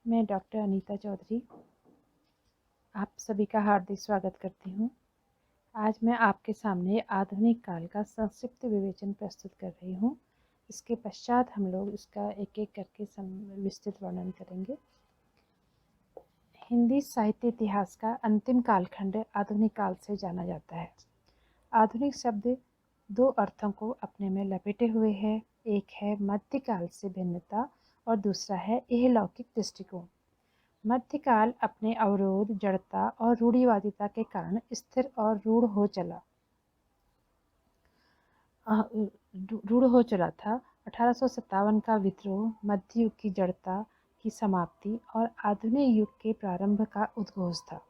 मैं डॉक्टर अनीता चौधरी आप सभी का हार्दिक स्वागत करती हूँ। आज मैं आपके सामने आधुनिक काल का संक्षिप्त विवेचन प्रस्तुत कर रही हूँ। इसके पश्चात हम लोग इसका एक एक करके विस्तृत वर्णन करेंगे। हिंदी साहित्य इतिहास का अंतिम कालखंड आधुनिक काल से जाना जाता है। आधुनिक शब्द दो अर्थों को अपने में लपेटे हुए है। एक है मध्यकाल से भिन्नता और दूसरा है इहलौकिक दृष्टिकोण। मध्यकाल अपने अवरोध, जड़ता और रूढ़िवादिता के कारण स्थिर और रूढ़ हो चला था। 1857 का विद्रोह मध्य युग की जड़ता की समाप्ति और आधुनिक युग के प्रारंभ का उद्घोष था।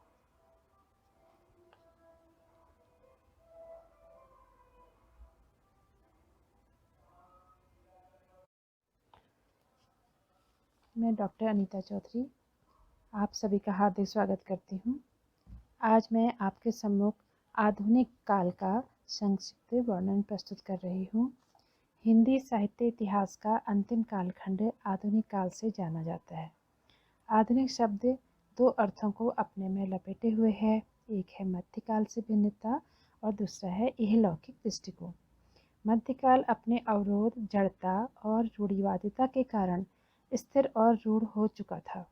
मैं डॉक्टर अनीता चौधरी आप सभी का हार्दिक स्वागत करती हूँ। आज मैं आपके सम्मुख आधुनिक काल का संक्षिप्त वर्णन प्रस्तुत कर रही हूँ। हिंदी साहित्य इतिहास का अंतिम कालखंड आधुनिक काल से जाना जाता है। आधुनिक शब्द दो अर्थों को अपने में लपेटे हुए है। एक है मध्यकाल से भिन्नता और दूसरा है इहलौकिक दृष्टिकोण। मध्यकाल अपने अवरोध, जड़ता और रूढ़िवादिता के कारण स्थिर और रूढ़ हो चुका था।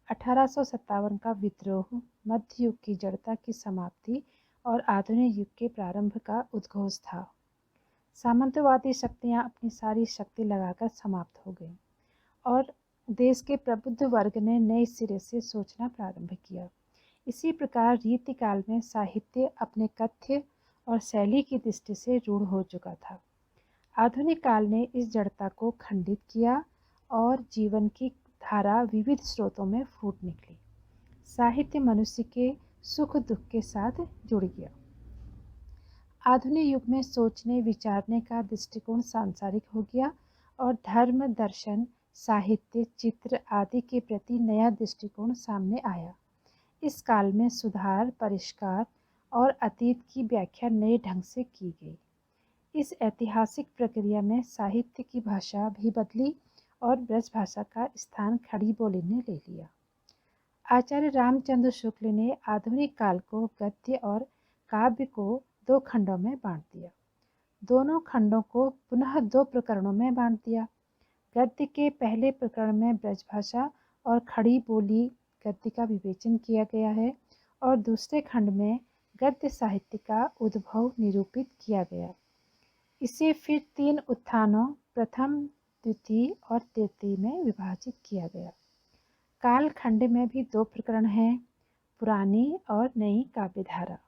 1857 का विद्रोह मध्य युग की जड़ता की समाप्ति और आधुनिक युग के प्रारंभ का उद्घोष था। सामंतवादी शक्तियां अपनी सारी शक्ति लगाकर समाप्त हो गईं और देश के प्रबुद्ध वर्ग ने नए सिरे से सोचना प्रारंभ किया। इसी प्रकार रीतिकाल में साहित्य अपने कथ्य और शैली की दृष्टि से रूढ़ हो चुका था। आधुनिक काल ने इस जड़ता को खंडित किया और जीवन की धारा विविध स्रोतों में फूट निकली। साहित्य मनुष्य के सुख दुख के साथ जुड़ गया। आधुनिक युग में सोचने विचारने का दृष्टिकोण सांसारिक हो गया और धर्म, दर्शन, साहित्य, चित्र आदि के प्रति नया दृष्टिकोण सामने आया। इस काल में सुधार, परिष्कार और अतीत की व्याख्या नए ढंग से की गई। इस ऐतिहासिक प्रक्रिया में साहित्य की भाषा भी बदली और ब्रज भाषा का स्थान खड़ी बोली ने ले लिया। आचार्य रामचंद्र शुक्ल ने आधुनिक काल को गद्य और काव्य को दो खंडों में बांट दिया। दोनों खंडों को पुनः दो प्रकरणों में बांट दिया। गद्य के पहले प्रकरण में ब्रजभाषा और खड़ी बोली गद्य का विवेचन किया गया है और दूसरे खंड में गद्य साहित्य का उद्भव निरूपित किया गया। इसे फिर तीन उत्थानों प्रथम, द्वितीय और तृतीय में विभाजित किया गया। काल खंड में भी दो प्रकरण हैं, पुरानी और नई काव्यधारा।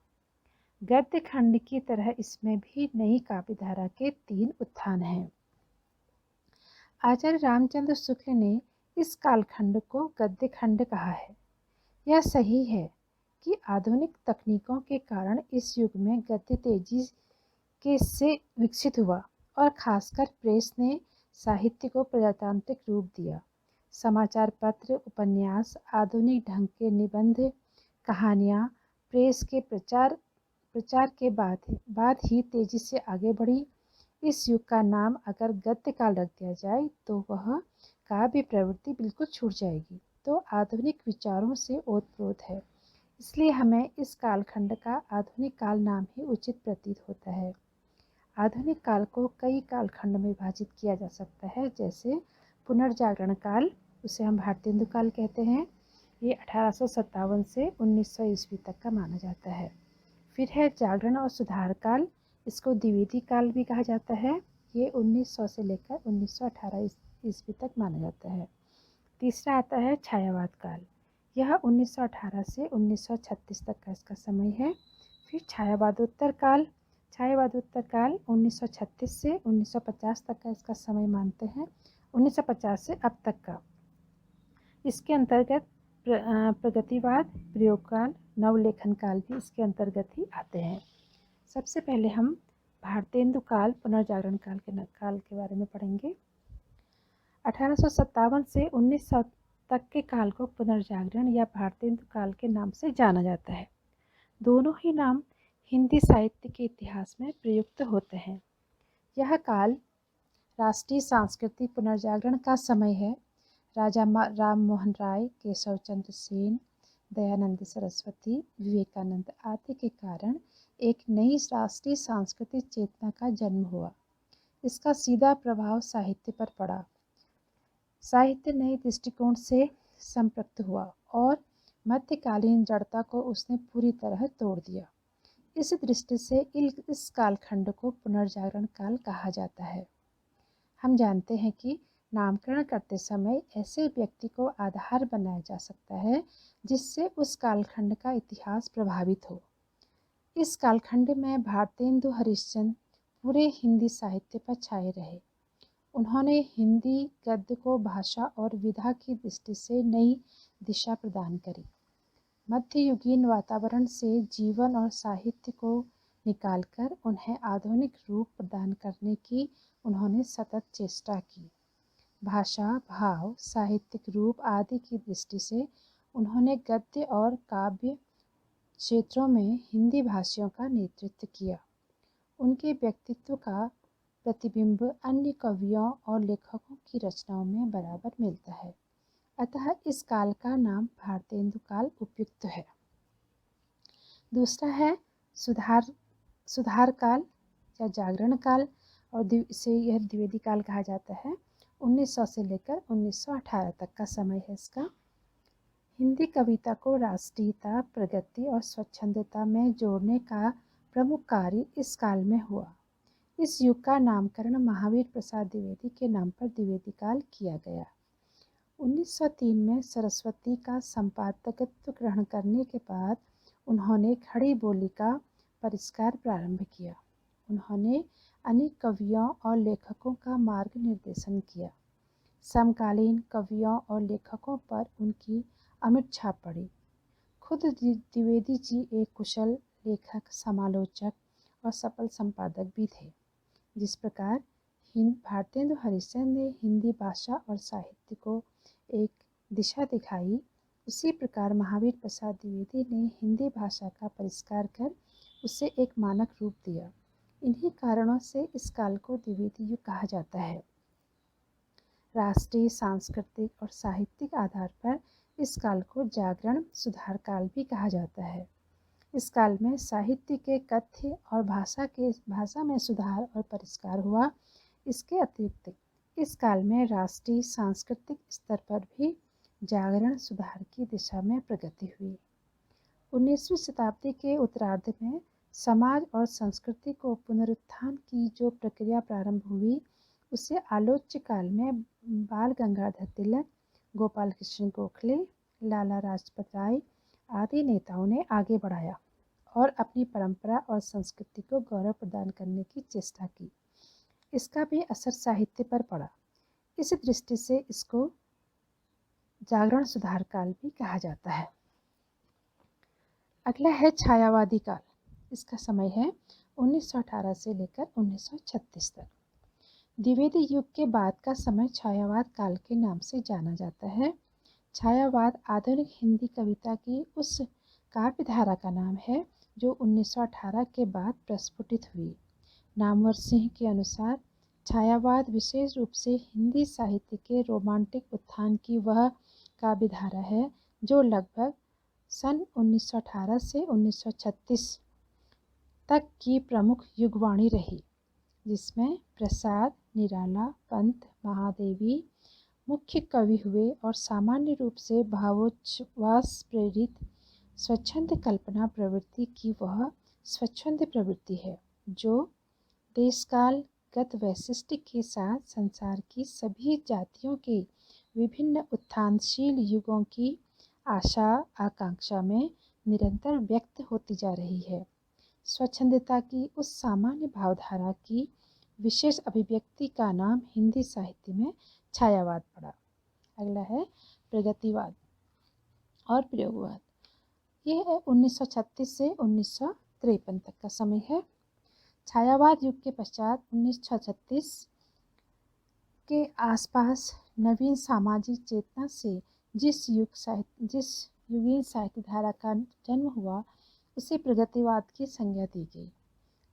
गद्य खंड की तरह इसमें भी नई काव्यधारा के तीन उत्थान हैं। आचार्य रामचंद्र शुक्ल ने इस कालखंड को गद्य खंड कहा है। यह सही है कि आधुनिक तकनीकों के कारण इस युग में गद्य तेजी के से विकसित हुआ और खासकर प्रेस ने साहित्य को प्रजातांत्रिक रूप दिया। समाचार पत्र, उपन्यास, आधुनिक ढंग के निबंध, कहानियाँ प्रेस के प्रचार के बाद ही तेजी से आगे बढ़ी। इस युग का नाम अगर गद्य काल रख दिया जाए तो वह काव्य प्रवृत्ति बिल्कुल छूट जाएगी, तो आधुनिक विचारों से ओतप्रोत है। इसलिए हमें इस कालखंड का आधुनिक काल नाम ही उचित प्रतीत होता है। आधुनिक काल को कई कालखंड में विभाजित किया जा सकता है, जैसे पुनर्जागरण काल, उसे हम भारतेंदु काल कहते हैं। ये 1857 से 1900 ईस्वी तक का माना जाता है। फिर है जागरण और सुधार काल, इसको द्विवेदी काल भी कहा जाता है। ये 1900 से लेकर 1918 ईस्वी तक माना जाता है। तीसरा आता है छायावाद काल, यह 1918 से 1936 तक का इसका समय है। फिर छायावादोत्तर काल 1936 से 1950 तक का इसका समय मानते हैं। 1950 से अब तक का। इसके अंतर्गत प्रगतिवाद, प्रयोग काल, नवलेखन काल भी इसके अंतर्गत ही आते हैं। सबसे पहले हम भारतेंदु काल, पुनर्जागरण काल के बारे में पढ़ेंगे। 1857 से 1900 तक के काल को पुनर्जागरण या भारतेंदु काल के नाम से जाना जाता है। दोनों ही नाम हिंदी साहित्य के इतिहास में प्रयुक्त होते हैं। यह काल राष्ट्रीय सांस्कृतिक पुनर्जागरण का समय है। राम मोहन राय, केशव चंद्र सेन, दयानंद सरस्वती, विवेकानंद आदि के कारण एक नई राष्ट्रीय सांस्कृतिक चेतना का जन्म हुआ। इसका सीधा प्रभाव साहित्य पर पड़ा। साहित्य नए दृष्टिकोण से संपृक्त हुआ और मध्यकालीन जड़ता को उसने पूरी तरह तोड़ दिया। इस दृष्टि से इस कालखंड को पुनर्जागरण काल कहा जाता है। हम जानते हैं कि नामकरण करते समय ऐसे व्यक्ति को आधार बनाया जा सकता है जिससे उस कालखंड का इतिहास प्रभावित हो। इस कालखंड में भारतेंदु हरिश्चंद्र पूरे हिंदी साहित्य पर छाए रहे। उन्होंने हिंदी गद्य को भाषा और विधा की दृष्टि से नई दिशा प्रदान करी। मध्ययुगीन वातावरण से जीवन और साहित्य को निकालकर उन्हें आधुनिक रूप प्रदान करने की उन्होंने सतत चेष्टा की। भाषा, भाव, साहित्यिक रूप आदि की दृष्टि से उन्होंने गद्य और काव्य क्षेत्रों में हिंदी भाषियों का नेतृत्व किया। उनके व्यक्तित्व का प्रतिबिंब अन्य कवियों और लेखकों की रचनाओं में बराबर मिलता है। अतः इस काल का नाम भारतेंदु काल उपयुक्त है। दूसरा है सुधार काल या जागरण काल, और इसे यह द्विवेदी काल कहा जाता है। 1900 से लेकर 1918 तक का समय है इसका। हिंदी कविता को राष्ट्रीयता, प्रगति और स्वच्छंदता में जोड़ने का प्रमुख कार्य इस काल में हुआ। इस युग का नामकरण महावीर प्रसाद द्विवेदी के नाम पर द्विवेदी काल किया गया। 1903 में सरस्वती का संपादकत्व ग्रहण करने के बाद उन्होंने खड़ी बोली का परिष्कार प्रारंभ किया। उन्होंने अनेक कवियों और लेखकों का मार्ग निर्देशन किया। समकालीन कवियों और लेखकों पर उनकी अमिट छाप पड़ी। खुद द्विवेदी जी एक कुशल लेखक, समालोचक और सफल संपादक भी थे। जिस प्रकार भारतेंदु हरिश्चंद्र ने हिंदी भाषा और साहित्य को एक दिशा दिखाई, उसी प्रकार महावीर प्रसाद द्विवेदी ने हिंदी भाषा का परिष्कार कर उसे एक मानक रूप दिया। इन्हीं कारणों से इस काल को द्विवेदी युग कहा जाता है। राष्ट्रीय, सांस्कृतिक और साहित्यिक आधार पर इस काल को जागरण सुधार काल भी कहा जाता है। इस काल में साहित्य के कथ्य और भाषा में सुधार और परिष्कार हुआ। इसके अतिरिक्त इस काल में राष्ट्रीय सांस्कृतिक स्तर पर भी जागरण सुधार की दिशा में प्रगति हुई। 19वीं शताब्दी के उत्तरार्ध में समाज और संस्कृति को पुनरुत्थान की जो प्रक्रिया प्रारंभ हुई, उसे आलोच्य काल में बाल गंगाधर तिलक, गोपाल कृष्ण गोखले, लाला लाजपत राय आदि नेताओं ने आगे बढ़ाया और अपनी परंपरा और संस्कृति को गौरव प्रदान करने की चेष्टा की। इसका भी असर साहित्य पर पड़ा। इस दृष्टि से इसको जागरण सुधार काल भी कहा जाता है। अगला है छायावादी काल। इसका समय है 1918 से लेकर 1936 तक। द्विवेदी युग के बाद का समय छायावाद काल के नाम से जाना जाता है। छायावाद आधुनिक हिंदी कविता की उस काव्य धारा का नाम है जो 1918 के बाद प्रस्फुटित हुई। नामवर सिंह के अनुसार छायावाद विशेष रूप से हिंदी साहित्य के रोमांटिक उत्थान की वह काव्य धारा है जो लगभग सन 1918 से 1936 तक की प्रमुख युगवाणी रही, जिसमें प्रसाद, निराला, पंत, महादेवी मुख्य कवि हुए और सामान्य रूप से भावोच्छ्वास प्रेरित स्वच्छंद कल्पना प्रवृत्ति की वह स्वच्छंद प्रवृत्ति है जो देशकालगत वैशिष्ट्य के साथ संसार की सभी जातियों के विभिन्न उत्थानशील युगों की आशा आकांक्षा में निरंतर व्यक्त होती जा रही है। स्वच्छंदता की उस सामान्य भावधारा की विशेष अभिव्यक्ति का नाम हिंदी साहित्य में छायावाद पड़ा। अगला है प्रगतिवाद और प्रयोगवाद। ये 1936 से 1953 तक का समय है। छायावाद युग के पश्चात 1936 के आसपास नवीन सामाजिक चेतना से जिस युगीन साहित्य धारा का जन्म हुआ, उसे प्रगतिवाद की संज्ञा दी गई।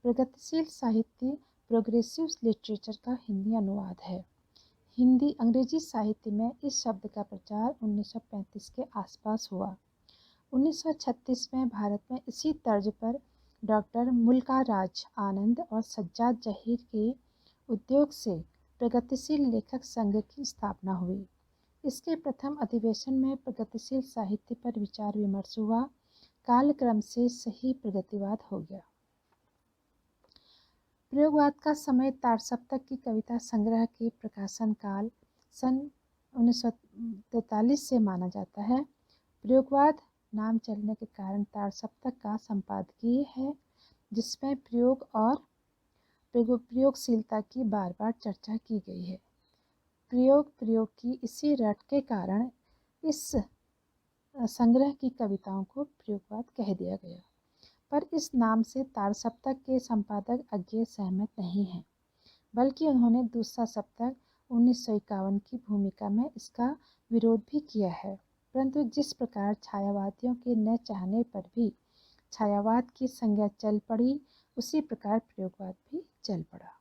प्रगतिशील साहित्य प्रोग्रेसिव लिटरेचर का हिंदी अनुवाद है। हिंदी अंग्रेजी साहित्य में इस शब्द का प्रचार 1935 के आसपास हुआ। 1936 में भारत में इसी तर्ज पर डॉक्टर मुल्का राज आनंद और सज्जाद जहीर के उद्योग से प्रगतिशील लेखक संघ की स्थापना हुई। इसके प्रथम अधिवेशन में प्रगतिशील साहित्य पर विचार विमर्श हुआ। कालक्रम से सही प्रगतिवाद हो गया। प्रयोगवाद का समय तारसप्तक की कविता संग्रह के प्रकाशन काल सन 1943 से माना जाता है। प्रयोगवाद नाम चलने के कारण तारसप्तक का संपादकीय है, जिसमें प्रयोग और प्रयोगशीलता की बार बार चर्चा की गई है। प्रयोग की इसी रट के कारण इस संग्रह की कविताओं को प्रयोगवाद कह दिया गया, पर इस नाम से तारसप्तक के संपादक अज्ञेय सहमत नहीं हैं, बल्कि उन्होंने दूसरा सप्तक 1951 की भूमिका में इसका विरोध भी किया है। परंतु जिस प्रकार छायावादियों के न चाहने पर भी छायावाद की संज्ञा चल पड़ी, उसी प्रकार प्रयोगवाद भी चल पड़ा।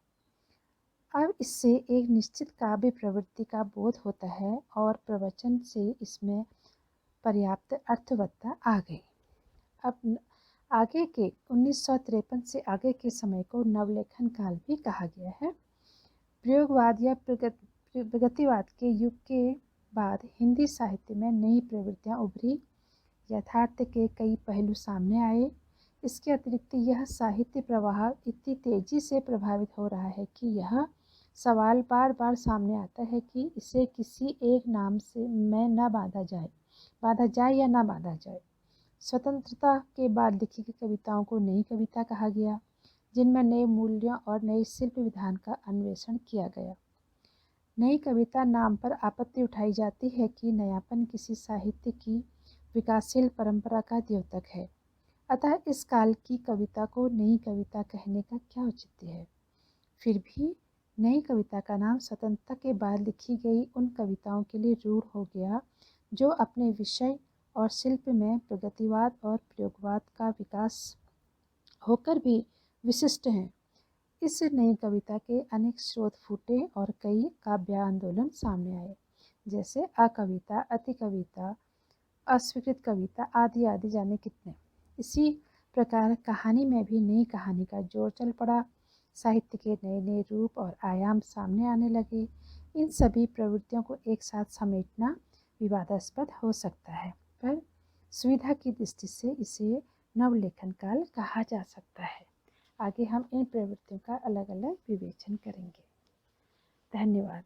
अब इससे एक निश्चित काव्य प्रवृत्ति का बोध होता है और प्रवचन से इसमें पर्याप्त अर्थवत्ता आ गई। अब आगे के 1953 से आगे के समय को नवलेखन काल भी कहा गया है। प्रयोगवाद या प्रगतिवाद के युग के बाद हिंदी साहित्य में नई प्रवृत्तियां उभरी। यथार्थ के कई पहलू सामने आए। इसके अतिरिक्त यह साहित्य प्रवाह इतनी तेजी से प्रभावित हो रहा है कि यह सवाल बार बार सामने आता है कि इसे किसी एक नाम से में न बांधा जाए या न बांधा जाए। स्वतंत्रता के बाद लिखी गई कविताओं को नई कविता कहा गया, जिनमें नए मूल्यों और नए शिल्प विधान का अन्वेषण किया गया। नई कविता नाम पर आपत्ति उठाई जाती है कि नयापन किसी साहित्य की विकासशील परंपरा का द्योतक है। अतः इस काल की कविता को नई कविता कहने का क्या औचित्य है। फिर भी नई कविता का नाम स्वतंत्रता के बाद लिखी गई उन कविताओं के लिए रूढ़ हो गया जो अपने विषय और शिल्प में प्रगतिवाद और प्रयोगवाद का विकास होकर भी विशिष्ट हैं। इस नई कविता के अनेक स्रोत फूटे और कई काव्य आंदोलन सामने आए, जैसे अकविता, अति कविता, अस्वीकृत कविता आदि आदि जाने कितने। इसी प्रकार कहानी में भी नई कहानी का जोर चल पड़ा। साहित्य के नए नए रूप और आयाम सामने आने लगे। इन सभी प्रवृत्तियों को एक साथ समेटना विवादास्पद हो सकता है, पर सुविधा की दृष्टि से इसे नवलेखन काल कहा जा सकता है। आगे हम इन प्रवृत्तियों का अलग अलग विवेचन करेंगे। धन्यवाद।